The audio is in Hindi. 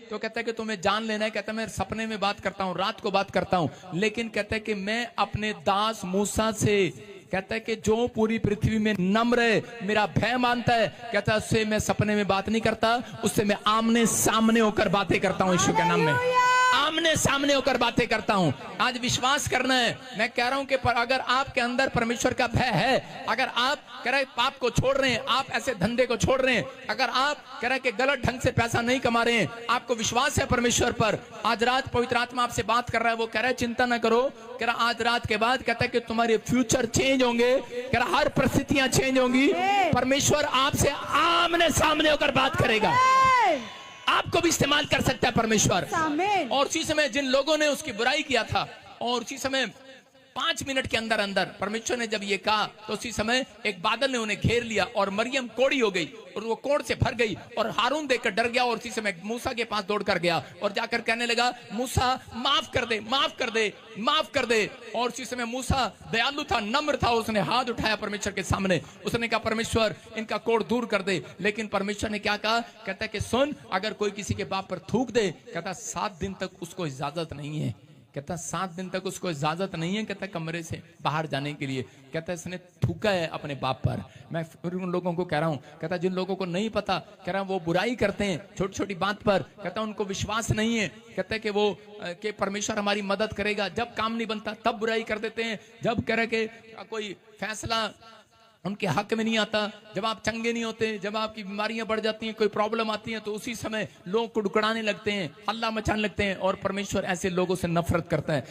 तो कहता है कि तुम्हें जान लेना है। कहता है मैं सपने में बात करता हूँ, रात को बात करता हूँ, लेकिन कहता है कि मैं अपने दास मूसा से, कहता है कि जो पूरी पृथ्वी में नम्र है, मेरा भय मानता है, कहता है उससे मैं सपने में बात नहीं करता, उससे मैं आमने सामने होकर बातें करता हूँ। यीशु के नाम में आमने सामने होकर बातें करता हूं। आज विश्वास करना है। मैं कह रहा हूं कि अगर आपके अंदर परमेश्वर का भय है, अगर आप कह रहे पाप को छोड़ रहे हैं, आप ऐसे धंधे को छोड़ रहे हैं, अगर आप कह रहे कि गलत ढंग से पैसा नहीं कमा रहे हैं, आपको विश्वास है परमेश्वर पर, आज रात पवित्र आत्मा आपसे बात कर रहा है। वो कह रहा है चिंता ना करो, कह रहा आज रात के बाद कहता है कि तुम्हारे फ्यूचर चेंज होंगे, कह रहा हर परिस्थितियां चेंज होंगी। परमेश्वर आपसे आमने सामने होकर बात करेगा, आपको भी इस्तेमाल कर सकता है परमेश्वर। और उसी समय जिन लोगों ने उसकी बुराई किया था, और उसी समय 5 मिनट के अंदर अंदर परमेश्वर ने जब ये कहा, तो उसी समय एक बादल ने उन्हें घेर लिया और मरियम कोड़ी हो गई और वो कोड़ से भर गई और हारून देखकर डर गया और उसी समय मूसा के पास दौड़ कर गया और जाकर कहने लगा मूसा माफ कर दे, माफ कर दे, माफ कर दे। और उसी समय मूसा दयालु था, नम्र था, उसने हाथ उठाया परमेश्वर के सामने, उसने कहा परमेश्वर इनका कोड़ दूर कर दे। लेकिन परमेश्वर ने क्या कहा, कहता है कि सुन, अगर कोई किसी के बाप पर थूक दे, कहता 7 दिन तक उसको इजाजत नहीं है, कहता 7 दिन तक उसको इजाजत नहीं है, कहता कमरे से बाहर जाने के लिए। कहता इसने थूका है अपने बाप पर। मैं फिर उन लोगों को कह रहा हूं, कहता जिन लोगों को नहीं पता, कह रहा वो बुराई करते हैं छोटी छोटी बात पर, कहता उनको विश्वास नहीं है, कहता कि वो कि परमेश्वर हमारी मदद करेगा, जब काम नहीं बनता तब बुराई कर देते हैं, जब कह रहे कि कोई फैसला उनके हक में नहीं आता, जब आप चंगे नहीं होते, जब आपकी बीमारियां बढ़ जाती हैं, कोई प्रॉब्लम आती है, तो उसी समय लोग कुड़कुड़ाने लगते हैं, हल्ला मचाने लगते हैं, और परमेश्वर ऐसे लोगों से नफरत करता है।